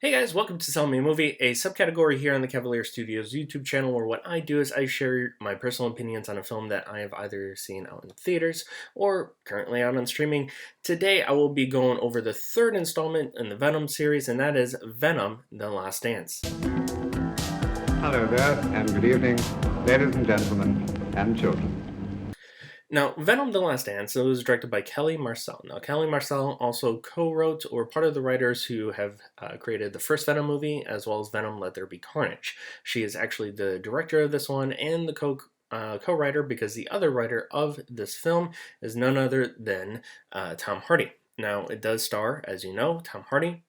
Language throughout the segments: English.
Hey guys, welcome to Sell Me a Movie, a subcategory here on the Cavalier Studios YouTube channel where what I do is I share my personal opinions on a film that I have either seen out in theaters or currently out on streaming. Today I will be going over the third installment in the Venom series, and that is Venom The Last Dance. Hello there, and good evening, ladies and gentlemen, and children. Now, Venom The Last Dance, it was directed by Kelly Marcel. Now, Kelly Marcel also co-wrote or part of the writers who have created the first Venom movie, as well as Venom Let There Be Carnage. She is actually the director of this one and the co-writer, because the other writer of this film is none other than Tom Hardy. Now, it does star, as you know, Tom Hardy,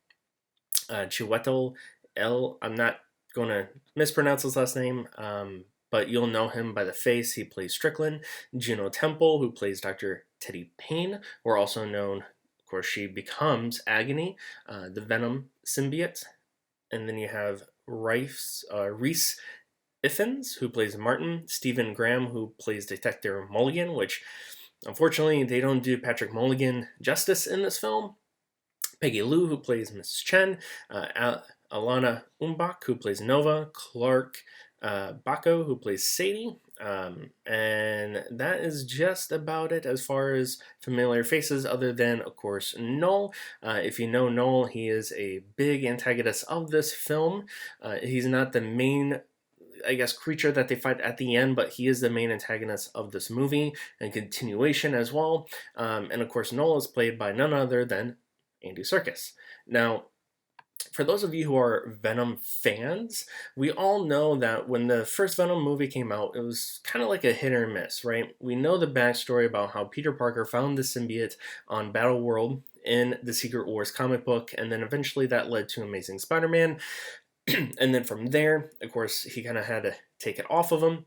Chiwetel I'm not going to mispronounce his last name, but you'll know him by the face. He plays Strickland. Juno Temple, who plays Dr. Teddy Payne, or also known, of course, she becomes Agony, the Venom symbiote. And then you have Reese Ifans, who plays Martin. Stephen Graham, who plays Detective Mulligan, which, unfortunately, they don't do Patrick Mulligan justice in this film. Peggy Lou, who plays Mrs. Chen. Alana Umbach, who plays Nova. Clark Bako, who plays Sadie, and that is just about it as far as familiar faces, other than, of course, Noel. If you know Noel, he is a big antagonist of this film. He's not the main, I guess, creature that they fight at the end, but he is the main antagonist of this movie and continuation as well. And of course, Noel is played by none other than Andy Serkis. Now, for those of you who are Venom fans, we all know that when the first Venom movie came out, it was kind of like a hit or miss, right? We know the backstory about how Peter Parker found the symbiote on Battle World in the Secret Wars comic book, and then eventually that led to Amazing Spider-Man. And then from there, of course, he kind of had to take it off of him,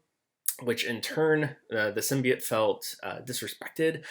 which in turn, the symbiote felt disrespected,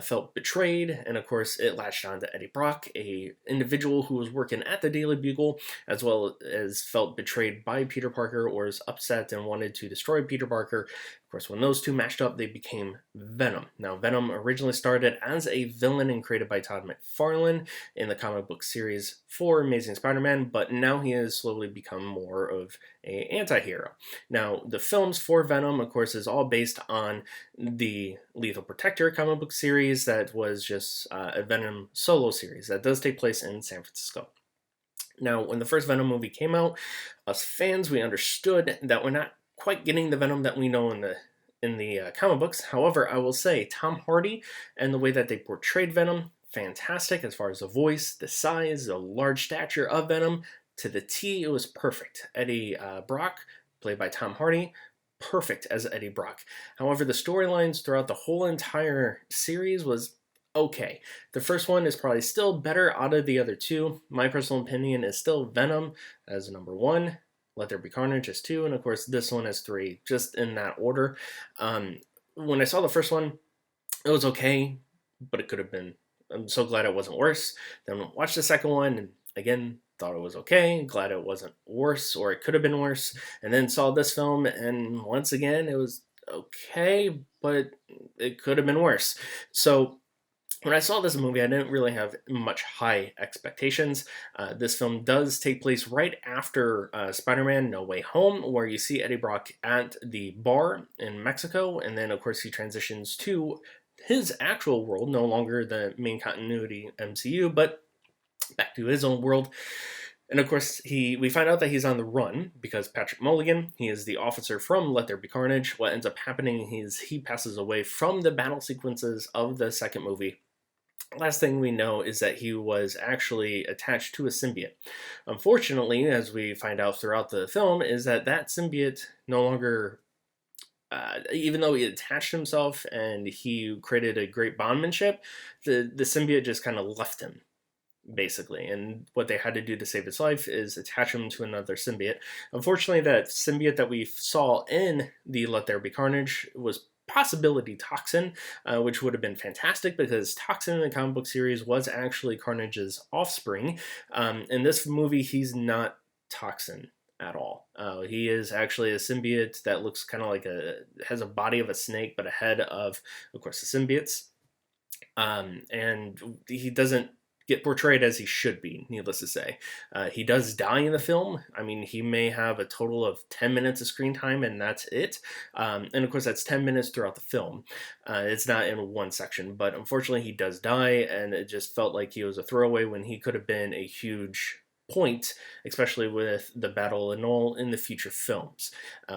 felt betrayed, and of course it latched on to Eddie Brock, a individual who was working at the Daily Bugle, as well as felt betrayed by Peter Parker, or was upset and wanted to destroy Peter Parker. Of course, when those two matched up, they became Venom. Now, Venom originally started as a villain and created by Todd McFarlane in the comic book series for Amazing Spider-Man, but now he has slowly become more of an anti-hero. Now, the films for Venom, of course, is all based on the Lethal Protector comic book series that was just a Venom solo series that does take place in San Francisco. Now, when the first Venom movie came out, us fans, we understood that we're not quite getting the Venom that we know in the comic books. However, I will say Tom Hardy and the way that they portrayed Venom, fantastic as far as the voice, the size, the large stature of Venom. To the T, it was perfect. Eddie Brock, played by Tom Hardy, perfect as Eddie Brock. However, the storylines throughout the whole entire series was okay. The first one is probably still better out of the other two. My personal opinion is still Venom as number one, Let There Be Carnage as two, and of course this one as three, just in that order. When I saw the first one, it was okay, but it could have been. I'm so glad it wasn't worse. Then watched the second one, and again, thought it was okay, glad it wasn't worse, or it could have been worse, and then saw this film, and once again, it was okay, but it could have been worse. So when I saw this movie, I didn't really have much high expectations. This film does take place right after Spider-Man No Way Home, where you see Eddie Brock at the bar in Mexico, and then, of course, he transitions to his actual world, no longer the main continuity MCU, but back to his own world. And of course, we find out that he's on the run because Patrick Mulligan, he is the officer from Let There Be Carnage. What ends up happening is he passes away from the battle sequences of the second movie. Last thing we know is that he was actually attached to a symbiote. Unfortunately, as we find out throughout the film, is that symbiote no longer, even though he attached himself and he created a great bondmanship, the symbiote just kind of left him, basically. And what they had to do to save his life is attach him to another symbiote. Unfortunately, that symbiote that we saw in the Let There Be Carnage was possibility Toxin, which would have been fantastic because Toxin in the comic book series was actually Carnage's offspring. In this movie, he's not Toxin at all. He is actually a symbiote that looks kind of like has a body of a snake, but a head of course, the symbiotes. And he doesn't get portrayed as he should be, needless to say. He does die in the film. I mean, he may have a total of 10 minutes of screen time, and that's it. And of course, that's 10 minutes throughout the film. It's not in one section, but unfortunately, he does die, and it just felt like he was a throwaway when he could have been a huge point, especially with the Battle of Knoll in the future films.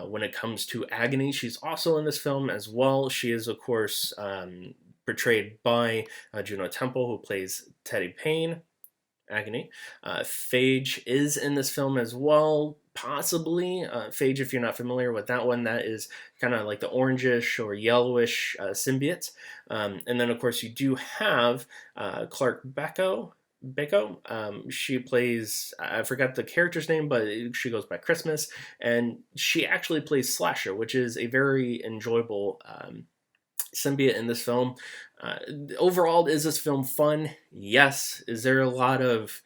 When it comes to Agony, she's also in this film as well. She is, of course, portrayed by Juno Temple, who plays Teddy Payne. Agony. Phage is in this film as well, possibly. Phage, if you're not familiar with that one, that is kind of like the orangish or yellowish symbiote. And then, of course, you do have Clark Beko. She plays, I forgot the character's name, but she goes by Christmas, and she actually plays Slasher, which is a very enjoyable symbiote in this film. Overall, is this film fun? Yes. Is there a lot of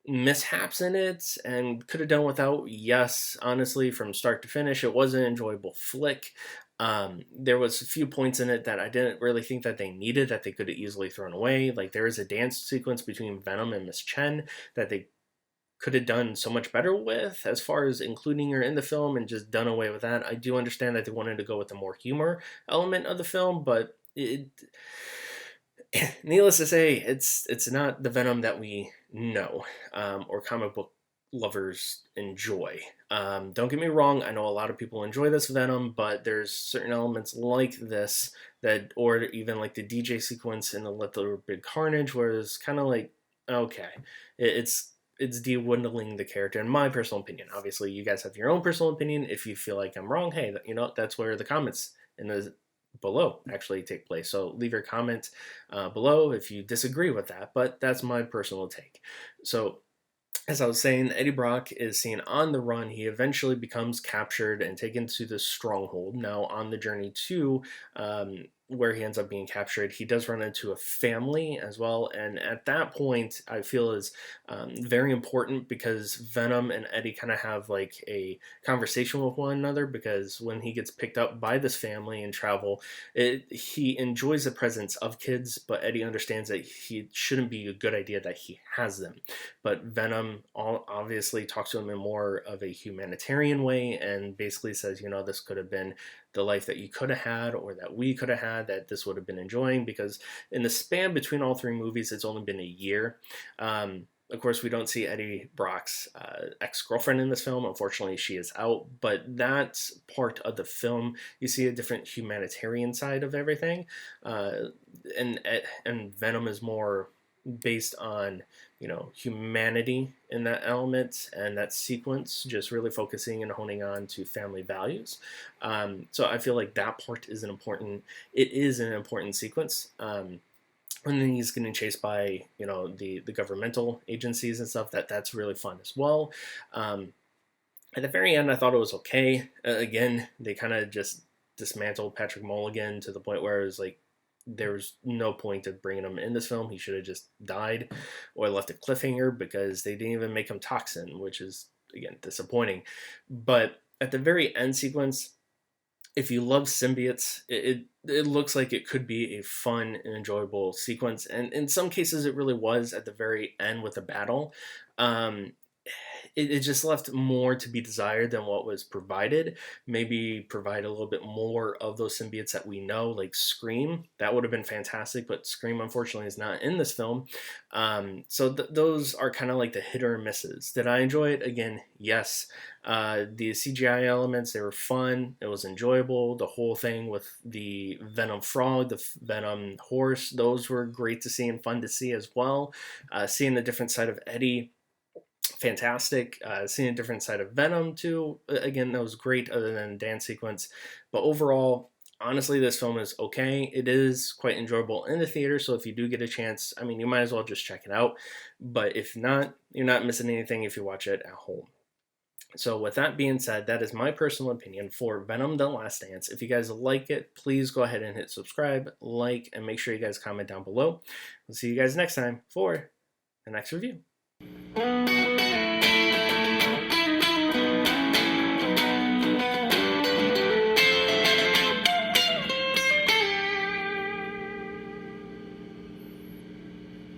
mishaps in it and could have done without? Yes. Honestly, from start to finish, it was an enjoyable flick. There was a few points in it that I didn't really think that they needed, that they could have easily thrown away. Like, there is a dance sequence between Venom and Miss Chen that they could have done so much better with, as far as including her in the film and just done away with that. I do understand that they wanted to go with the more humor element of the film, but needless to say, it's not the Venom that we know, or comic book lovers enjoy. Don't get me wrong, I know a lot of people enjoy this Venom, but there's certain elements like this that, or even like the DJ sequence in the Let There Be Carnage, where it's kind of like, okay, it's dwindling the character, in my personal opinion. Obviously, you guys have your own personal opinion. If you feel like I'm wrong, hey, that's where the comments in the below actually take place. So leave your comment below if you disagree with that, but that's my personal take. So, as I was saying, Eddie Brock is seen on the run. He eventually becomes captured and taken to the stronghold. Now, on the journey to where he ends up being captured, he does run into a family as well. And at that point, I feel is very important, because Venom and Eddie kind of have like a conversation with one another, because when he gets picked up by this family and travel, he enjoys the presence of kids, but Eddie understands that it shouldn't be a good idea that he has them. But Venom obviously talks to him in more of a humanitarian way and basically says, this could have been the life that you could have had, or that we could have had, that this would have been enjoying, because in the span between all three movies, it's only been a year. Of course, we don't see Eddie Brock's ex-girlfriend in this film. Unfortunately, she is out, but that's part of the film. You see a different humanitarian side of everything, and Venom is more based on humanity in that element and that sequence, just really focusing and honing on to family values. So I feel like that part is it is an important sequence. And then he's getting chased by the governmental agencies and stuff. That's really fun as well. At the very end, I thought it was okay. Again, they kind of just dismantled Patrick Mulligan to the point where it was like, there was no point of bringing him in this film. He should have just died or left a cliffhanger, because they didn't even make him Toxin, which is, again, disappointing. But at the very end sequence, if you love symbiotes, it looks like it could be a fun and enjoyable sequence. And in some cases, it really was at the very end with the battle. It just left more to be desired than what was provided. Maybe provide a little bit more of those symbiotes that we know, like Scream. That would have been fantastic, but Scream, unfortunately, is not in this film. So those are kind of like the hit or misses. Did I enjoy it? Again, yes. The CGI elements, they were fun. It was enjoyable. The whole thing with the Venom frog, the Venom horse, those were great to see and fun to see as well. Seeing the different side of Eddie, fantastic. Seeing a different side of Venom too, again, that was great, other than the dance sequence. But overall, honestly, this film is okay. It is quite enjoyable in the theater, so if you do get a chance, you might as well just check it out. But if not, you're not missing anything if you watch it at home. So with that being said, that is my personal opinion for Venom The Last Dance. If you guys like it, please go ahead and hit subscribe, like, and make sure you guys comment down below. We'll see you guys next time for the next review.